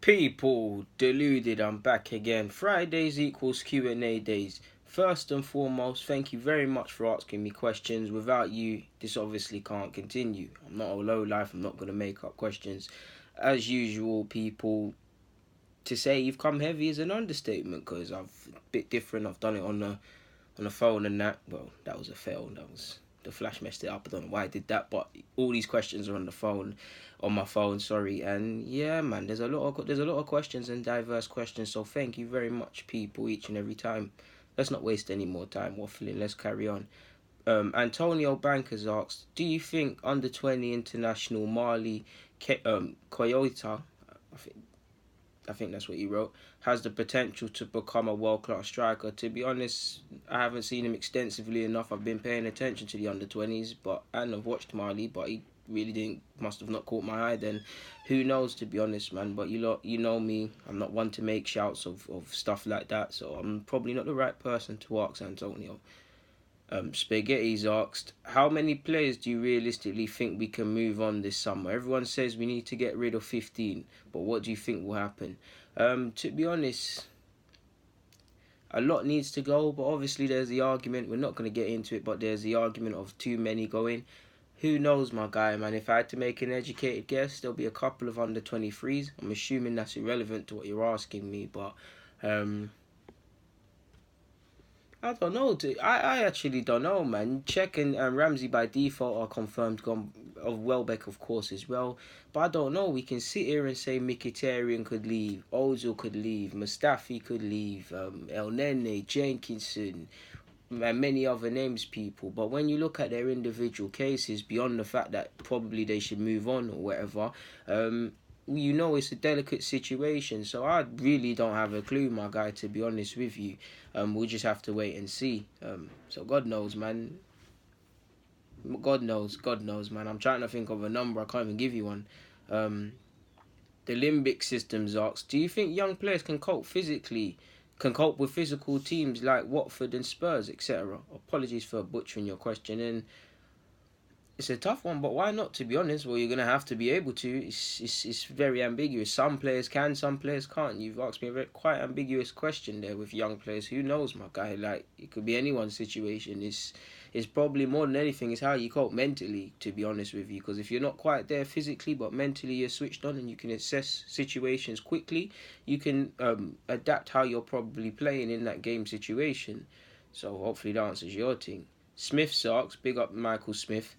People, deluded, I'm back again. Fridays equals Q&A days. First and foremost, thank you very much for asking me questions. Without you, this obviously can't continue. I'm not a low life, I'm not going to make up questions. As usual, people, to say you've come heavy is an understatement because I've a bit different. I've done it on the phone and that. Well, that was a fail. That was the flash messed it up. I don't know why I did that, but all these questions are on my phone. Sorry, and yeah, man, there's a lot of questions and diverse questions. So thank you very much, people, each and every time. Let's not waste any more time waffling. Let's carry on. Antonio Bankers asked, do you think under 20 international Marley Coyota, I think that's what he wrote, has the potential to become a world-class striker? To be honest, I haven't seen him extensively enough. I've been paying attention to the under-20s, and I've watched Marley, but he really must have not caught my eye then. Who knows, to be honest, man. But you know me, I'm not one to make shouts of stuff like that, so I'm probably not the right person to ask Antonio. Spaghetti's asked, how many players do you realistically think we can move on this summer? Everyone says we need to get rid of 15, but what do you think will happen? To be honest, a lot needs to go, but obviously there's the argument, we're not going to get into it, but there's the argument of too many going. Who knows, my guy, man. If I had to make an educated guess, there'll be a couple of under 23s. I'm assuming that's irrelevant to what you're asking me, but I don't know. I actually don't know, man. Czech and Ramsey by default are confirmed. Of Welbeck, of course, as well. But I don't know. We can sit here and say Mkhitaryan could leave, Ozil could leave, Mustafi could leave, El Nene, Jenkinson, and many other names, people. But when you look at their individual cases, beyond the fact that probably they should move on or whatever, it's a delicate situation. So I really don't have a clue, my guy, to be honest with you. We'll just have to wait and see. So God knows, man. God knows, man. I'm trying to think of a number. I can't even give you one. The limbic systems asks, do you think young players can cope with physical teams like Watford and Spurs, etc.? Apologies for butchering your question. And it's a tough one, but why not, to be honest? Well, you're going to have to be able to. It's very ambiguous. Some players can, some players can't. You've asked me a quite ambiguous question there with young players. Who knows, my guy? Like, it could be anyone's situation. It's probably more than anything, it's how you cope mentally, to be honest with you. Because if you're not quite there physically, but mentally you're switched on and you can assess situations quickly, you can adapt how you're probably playing in that game situation. So hopefully that answers your thing. Smith asks, big up Michael Smith,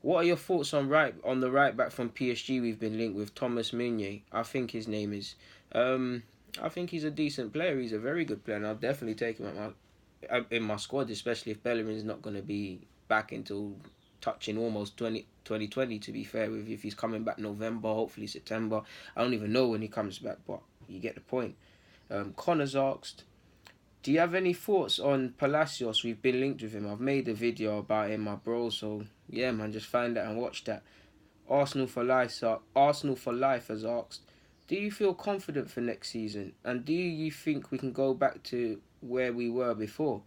what are your thoughts on the right back from PSG we've been linked with, Thomas Meunier? I think his name is. I think he's a decent player. He's a very good player, and I'll definitely take him in my squad, especially if Bellerin's not going to be back until touching almost 2020, to be fair with you. If he's coming back November, hopefully September. I don't even know when he comes back, but you get the point. Connor's asked, do you have any thoughts on Palacios? We've been linked with him. I've made a video about him, my bro. So, yeah, man, just find that and watch that. Arsenal for Life has asked, do you feel confident for next season? And do you think we can go back to where we were before?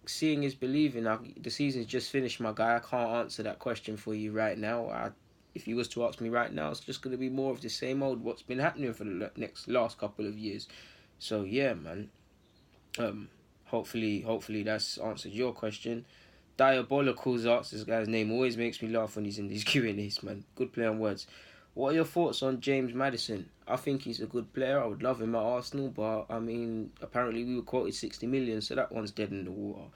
Seeing is believing. The season's just finished, my guy. I can't answer that question for you right now. If you was to ask me right now, it's just going to be more of the same old what's been happening for the last couple of years. So, yeah, man. Hopefully that's answered your question. Diabolicals asks, this guy's name always makes me laugh when he's in these Q&As, man. Good play on words. What are your thoughts on James Maddison? I think he's a good player. I would love him at Arsenal, but I mean, apparently we were quoted 60 million, so that one's dead in the water.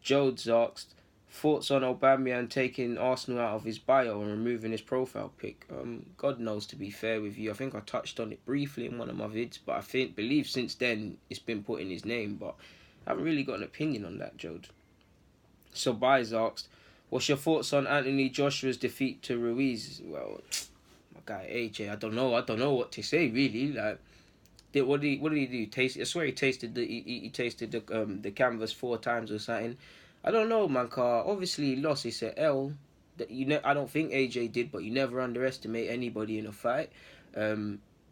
Jodes asked, thoughts on Aubameyang taking Arsenal out of his bio and removing his profile pic? God knows, to be fair with you. I think I touched on it briefly in one of my vids, but I believe since then it's been put in his name, but I haven't really got an opinion on that, Jode. So Byes asked, what's your thoughts on Anthony Joshua's defeat to Ruiz? Well, my guy AJ, I don't know what to say really. Like, what did he do? I swear he tasted the canvas 4 times or something. I don't know, man. Obviously he lost. It's a L. I don't think AJ did, but you never underestimate anybody in a fight.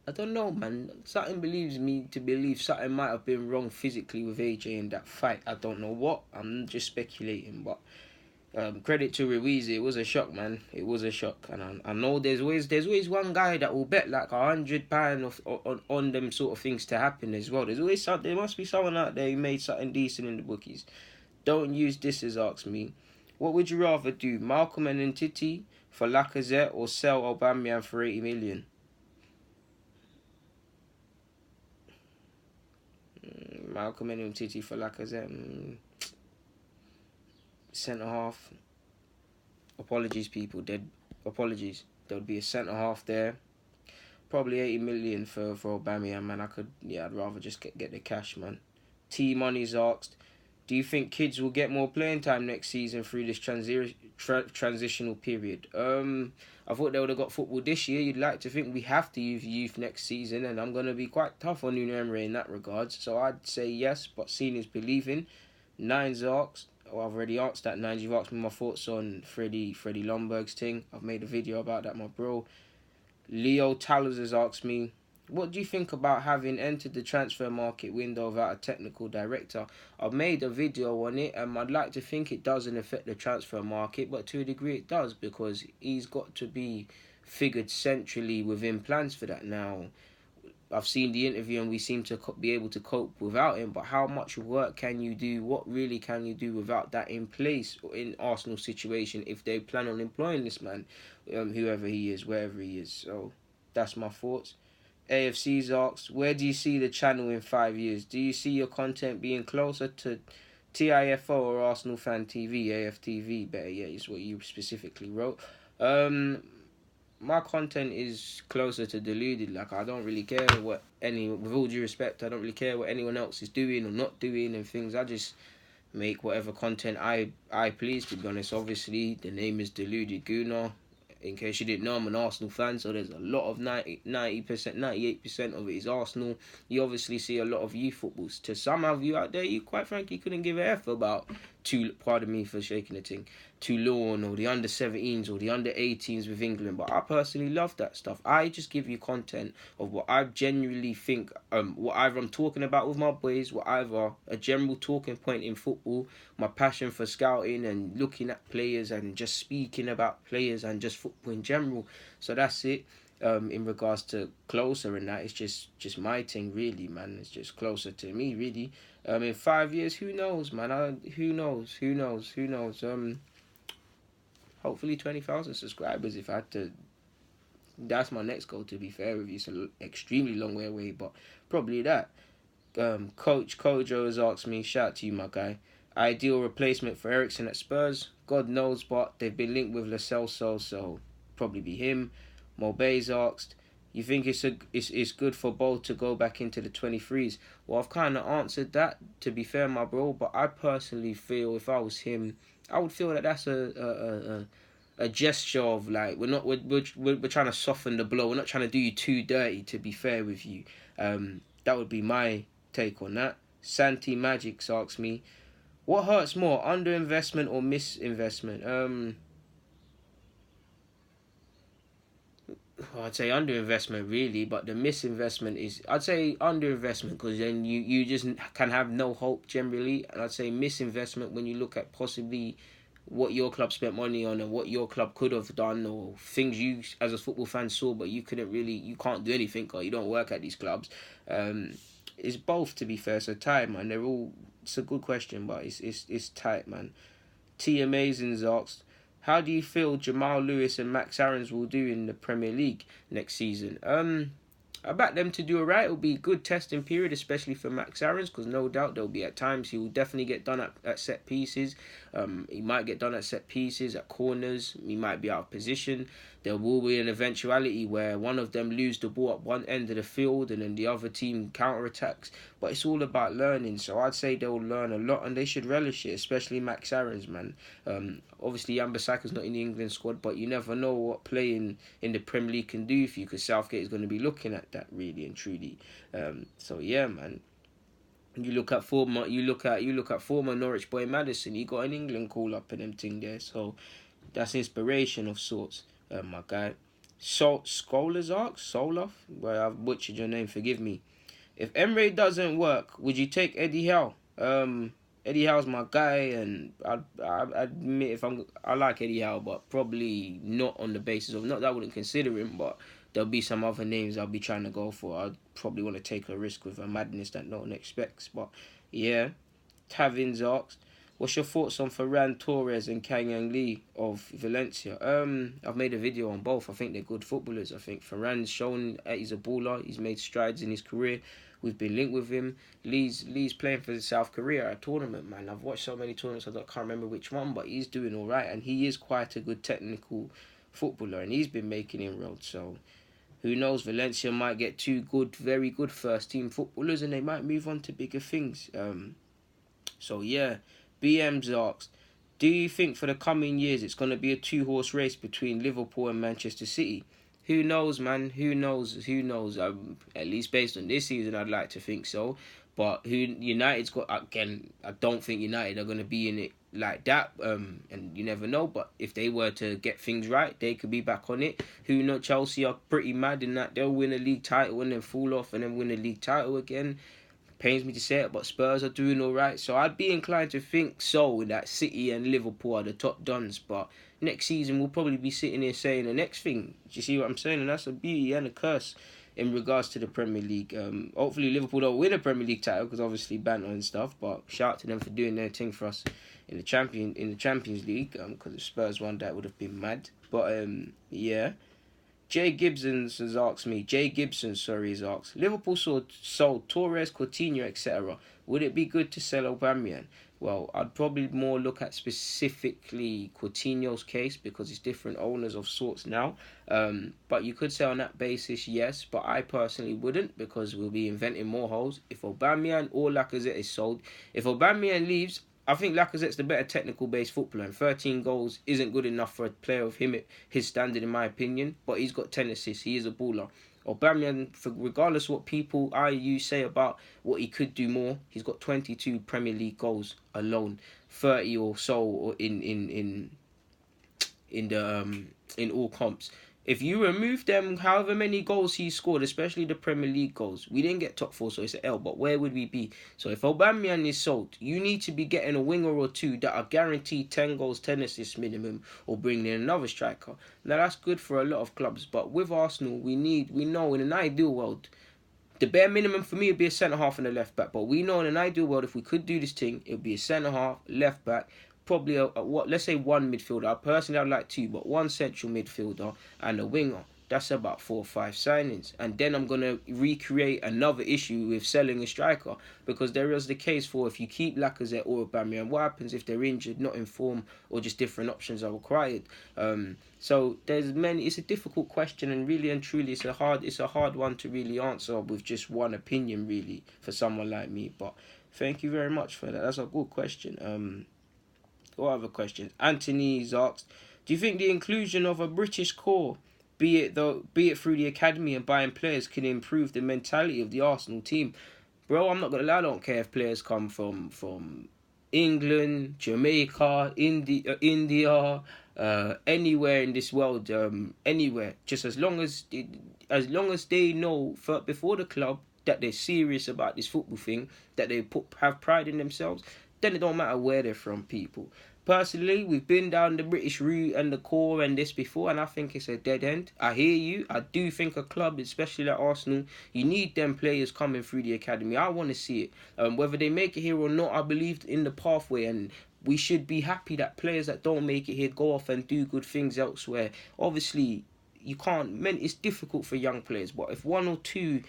I don't know, man. Something believes me to believe something might have been wrong physically with AJ in that fight. I don't know what. I'm just speculating, but Credit to Ruiz, it was a shock, man. It was a shock, and I know there's always one guy that will bet like £100 on them sort of things to happen as well. There must be someone out there who made something decent in the bookies. Don't use this as ask me. What would you rather do, Malcolm and Ntiti for Lacazette or sell Aubameyang for 80 million? Malcolm and Ntiti for Lacazette. Centre half. Apologies, people. Apologies. There would be a centre half there. Probably 80 million for Aubameyang, man. I'd rather just get the cash, man. T Money's asked, do you think kids will get more playing time next season through this transitional period? I thought they would have got football this year. You'd like to think we have to use youth next season, and I'm going to be quite tough on Nuno Emery in that regard. So I'd say yes, but seeing is believing. Nine's asked, I've already asked that. Nines, you've asked me my thoughts on Freddie Lomberg's thing. I've made a video about that, my bro. Leo Tallers has asked me, what do you think about having entered the transfer market window without a technical director? I've made a video on it, and I'd like to think it doesn't affect the transfer market, but to a degree it does, because he's got to be figured centrally within plans for that now. I've seen the interview and we seem to be able to cope without him, but how much work can you do? What really can you do without that in place in Arsenal's situation if they plan on employing this man, whoever he is, wherever he is? So that's my thoughts. AFC's asked, where do you see the channel in 5 years? Do you see your content being closer to TIFO or Arsenal Fan TV, AFTV? Better yet, is what you specifically wrote. My content is closer to Deluded. Like, I don't really care with all due respect, I don't really care what anyone else is doing or not doing and things. I just make whatever content I please, to be honest. Obviously, the name is Deluded Gooner. In case you didn't know, I'm an Arsenal fan, so there's a lot of 90%, 98% of it is Arsenal. You obviously see a lot of youth footballs. To some of you out there, you quite frankly couldn't give a F about, pardon me for shaking the thing, Toulon or the under-17s or the under-18s with England. But I personally love that stuff. I just give you content of what I genuinely think, what either I'm talking about with my boys, what either a general talking point in football, my passion for scouting and looking at players and just speaking about players and just football in general. So that's it. In regards to closer and that, it's just my thing, really, man. It's just closer to me, really. In 5 years, who knows, man? Who knows? Hopefully 20,000 subscribers if I had to. That's my next goal, to be fair with you. It's an extremely long way away, but probably that. Coach Kojo has asked me, shout out to you, my guy. Ideal replacement for Eriksen at Spurs? God knows, but they've been linked with Lo Celso, so probably be him. Mobay's asked, you think it's good for both to go back into the 23s? Well, I've kind of answered that, to be fair, my bro, but I personally feel if I was him, I would feel that that's a gesture of, like, we're trying to soften the blow. We're not trying to do you too dirty, to be fair with you. That would be my take on that. Santi Magic asks me, what hurts more, underinvestment or misinvestment? I'd say underinvestment, really, but the misinvestment is, I'd say underinvestment, because then you just can have no hope generally. And I'd say misinvestment when you look at possibly what your club spent money on and what your club could have done, or things you as a football fan saw but you can't do anything or you don't work at these clubs. It's both, to be fair. So tight, man. It's a good question, but it's tight, man. T Amazing's asked, how do you feel Jamal Lewis and Max Aarons will do in the Premier League next season? I back them to do alright. It'll be a good testing period, especially for Max Aarons, because no doubt there'll be at times he will definitely get done at set pieces. He might get done at set pieces, at corners. He might be out of position. There will be an eventuality where one of them lose the ball at one end of the field and then the other team counterattacks. But it's all about learning. So I'd say they'll learn a lot and they should relish it, especially Max Aarons, man. Obviously, Wan-Bissaka's not in the England squad, but you never know what playing in the Premier League can do for you, because Southgate is going to be looking at that, really and truly. So yeah, man. You look at former Norwich boy Maddison. He got an England call up and them thing there. So that's inspiration of sorts, my guy. Scholars ask Soloff. Well, I've butchered your name. Forgive me. If Emre doesn't work, would you take Eddie Howe? Eddie Howe's my guy, and I admit I like Eddie Howe, but probably not on the basis of, not that I wouldn't consider him, but there'll be some other names I'll be trying to go for. I'd probably want to take a risk with a madness that no one expects. But yeah, Tavin's asked, what's your thoughts on Ferran Torres and Kang Yang Lee of Valencia? I've made a video on both. I think they're good footballers. I think Ferran's shown that he's a baller. He's made strides in his career. We've been linked with him. Lee's playing for South Korea at a tournament, man. I've watched so many tournaments, I can't remember which one, but he's doing all right, and he is quite a good technical footballer, and he's been making inroads. So who knows? Valencia might get two good, very good first team footballers, and they might move on to bigger things. So yeah, BM's asked, do you think for the coming years it's going to be a two-horse race between Liverpool and Manchester City? Who knows, man? Who knows? Who knows? At least based on this season, I'd like to think so. But United's got, again, I don't think United are going to be in it like that. And you never know. But if they were to get things right, they could be back on it. Who knows? Chelsea are pretty mad in that they'll win a league title and then fall off and then win a league title again. Pains me to say it, but Spurs are doing all right. So I'd be inclined to think so, that City and Liverpool are the top dons. But next season we'll probably be sitting here saying the next thing. Do you see what I'm saying? And that's a beauty and a curse in regards to the Premier League. Hopefully Liverpool don't win a Premier League title, because obviously banter and stuff. But shout out to them for doing their thing for us in the Champions League. Because if Spurs won, that would have been mad. But yeah. Jay Gibson has asked, Liverpool sold Torres, Coutinho, etc. Would it be good to sell Aubameyang? Well, I'd probably more look at specifically Coutinho's case, because it's different owners of sorts now. But you could say on that basis, yes. But I personally wouldn't, because we'll be inventing more holes. If Aubameyang or Lacazette is sold, if Aubameyang leaves, I think Lacazette's the better technical-based footballer, and 13 goals isn't good enough for a player of his standard, in my opinion. But he's got 10 assists. He is a baller. Aubameyang, regardless of what people you say about what he could do more, he's got 22 Premier League goals alone, 30 or so in all comps. If you remove them, however many goals he scored, especially the Premier League goals, we didn't get top four, so it's an L, but where would we be? So if Aubameyang is sold, you need to be getting a winger or two that are guaranteed 10 goals, 10 assists minimum, or bringing in another striker. Now that's good for a lot of clubs, but with Arsenal, we know in an ideal world, the bare minimum for me would be a centre-half and a left-back, but we know in an ideal world, if we could do this thing, it would be a centre-half, left-back, probably let's say one midfielder. Personally, I'd like two, but one central midfielder and a winger. That's about 4 or 5 signings. And then I'm going to recreate another issue with selling a striker, because there is the case for, if you keep Lacazette or Aubameyang, what happens if they're injured, not in form, or just different options are required? So there's many. It's a difficult question, and really and truly, it's a hard one to really answer with just one opinion, really, for someone like me. But thank you very much for that. That's a good question. What other questions? Anthony's asked, do you think the inclusion of a British core, be it through the academy and buying players, can improve the mentality of the Arsenal team? Bro, I'm not gonna lie, I don't care if players come from England, Jamaica, India, anywhere in this world, anywhere. Just as long as they know before the club that they're serious about this football thing, that they have pride in themselves, then it don't matter where they're from, people. Personally, we've been down the British route and the core and this before, and I think it's a dead end. I hear you. I do think a club, especially like Arsenal, you need them players coming through the academy. I want to see it. Whether they make it here or not, I believe in the pathway, and we should be happy that players that don't make it here go off and do good things elsewhere. Obviously, you can't. It's difficult for young players, but if one or two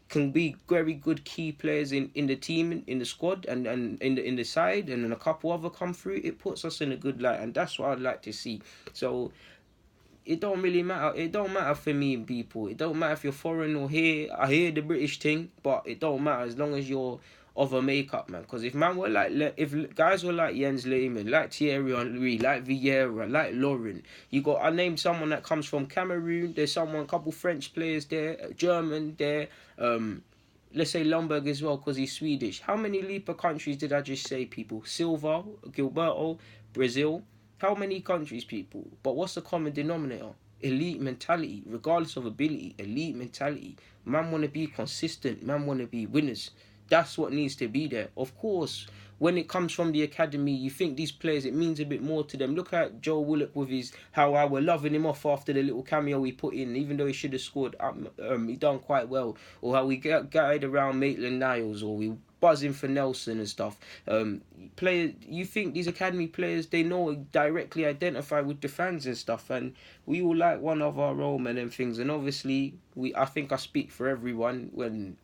can be very good key players in the team, in the squad, and in the side, and then a couple other come through, it puts us in a good light, and that's what I'd like to see. So it don't really matter. It don't matter for me, people. It don't matter if you're foreign or here. I hear the British thing, but it don't matter as long as you're of a makeup, man. Because if guys were like Jens Lehmann, like Thierry Henry, like Vieira, like Lauren, I named someone that comes from Cameroon. There's a couple French players there, German there. Let's say Lundberg as well, because he's Swedish. How many Lipa countries did I just say, people? Silva, Gilberto, Brazil. How many countries, people? But what's the common denominator? Elite mentality, regardless of ability. Elite mentality. Man want to be consistent. Man want to be winners. That's what needs to be there. Of course, when it comes from the academy, you think these players, it means a bit more to them. Look at Joe Willock with his, how I were loving him off after the little cameo he put in, even though he should have scored. He done quite well. Or how we guided around Maitland-Niles, or we buzzing for Nelson and stuff. Players, you think these academy players, they know directly identify with the fans and stuff, and we all like one of our role men and things. And obviously, I think I speak for everyone when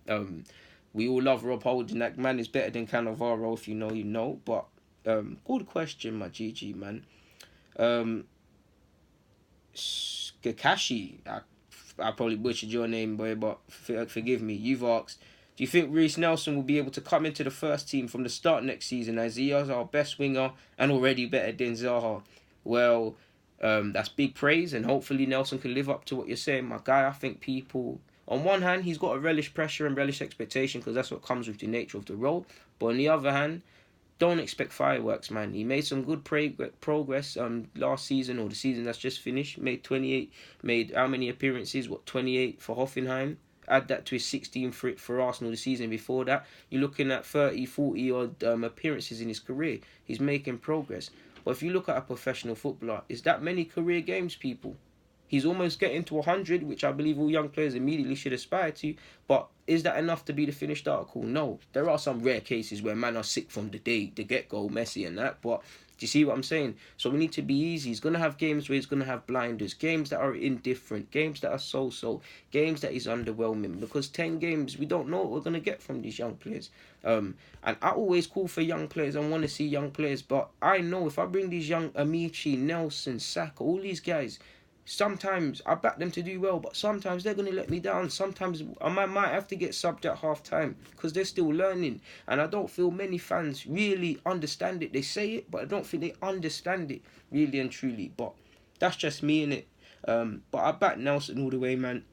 we all love Rob Holding. That man is better than Cannavaro. If you know, you know. But good question, my GG man. Kakashi, I probably butchered your name, boy, but forgive me. You've asked, do you think Reiss Nelson will be able to come into the first team from the start next season, as he is our best winger and already better than Zaha? Well, that's big praise, and hopefully Nelson can live up to what you're saying, my guy. I think people, on one hand, he's got to relish pressure and relish expectation, because that's what comes with the nature of the role. But on the other hand, don't expect fireworks, man. He made some good progress last season, or the season that's just finished. Made how many appearances? 28 for Hoffenheim. Add that to his 16 for Arsenal the season before that. You're looking at 30, 40 odd appearances in his career. He's making progress. But if you look at a professional footballer, is that many career games, people? He's almost getting to 100, which I believe all young players immediately should aspire to. But is that enough to be the finished article? No. There are some rare cases where man are sick from the get-go, Messi and that. But do you see what I'm saying? So we need to be easy. He's going to have games where he's going to have blinders, games that are indifferent, games that are so-so, games that is underwhelming. Because 10 games, we don't know what we're going to get from these young players. And I always call for young players and want to see young players. But I know if I bring these young Amici, Nelson, Saka, all these guys, sometimes I back them to do well, but sometimes they're going to let me down. Sometimes I might have to get subbed at half time because they're still learning. And I don't feel many fans really understand it. They say it, but I don't think they understand it really and truly. But that's just me, innit? But I back Nelson all the way, man.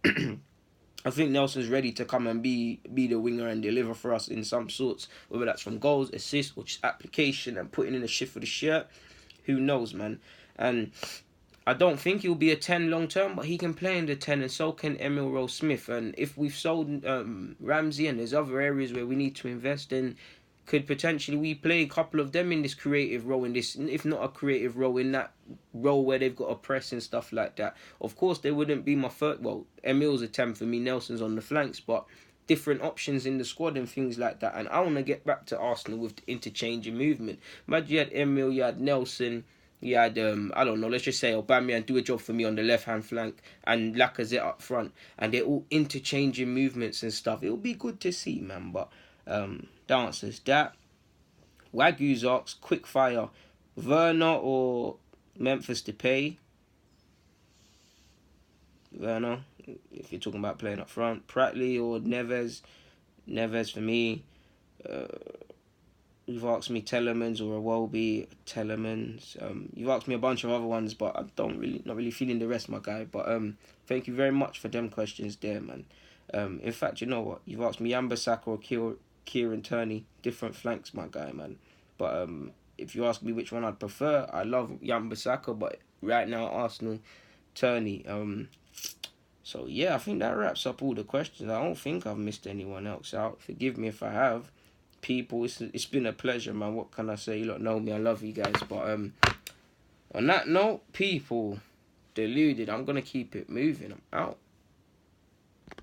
I think Nelson's ready to come and be the winger and deliver for us in some sorts, whether that's from goals, assists, or just application and putting in a shift for the shirt. Who knows, man? And I don't think he'll be a 10 long term, but he can play in the 10, and so can Emil Rose-Smith. And if we've sold Ramsey and there's other areas where we need to invest, then could potentially we play a couple of them in this creative role, in this, if not a creative role, in that role where they've got a press and stuff like that. Of course, they wouldn't be my first. Well, Emil's a 10 for me, Nelson's on the flanks, but different options in the squad and things like that. And I want to get back to Arsenal with the interchange and movement. Imagine you had Emil, you had Nelson. You had, I don't know, let's just say Aubameyang do a job for me on the left-hand flank and Lacazette up front. And they're all interchanging movements and stuff. It'll be good to see, man. But the answer's that. Wagyu's asks, quick fire. Werner or Memphis Depay? Werner, if you're talking about playing up front. Pratley or Neves? Neves for me. You've asked me Telemans or Iwobi, Telemans. You've asked me a bunch of other ones, but I not really feeling the rest, my guy. But thank you very much for them questions there, man. In fact, you know what? You've asked me Wan-Bissaka or Kieran Tierney, different flanks, my guy, man. But if you ask me which one I'd prefer, I love Wan-Bissaka, but right now Arsenal, Tierney. So yeah, I think that wraps up all the questions. I don't think I've missed anyone else out. Forgive me if I have. People, it's been a pleasure, man. What can I say? You lot know me. I love you guys. But on that note, people, deluded. I'm gonna keep it moving. I'm out.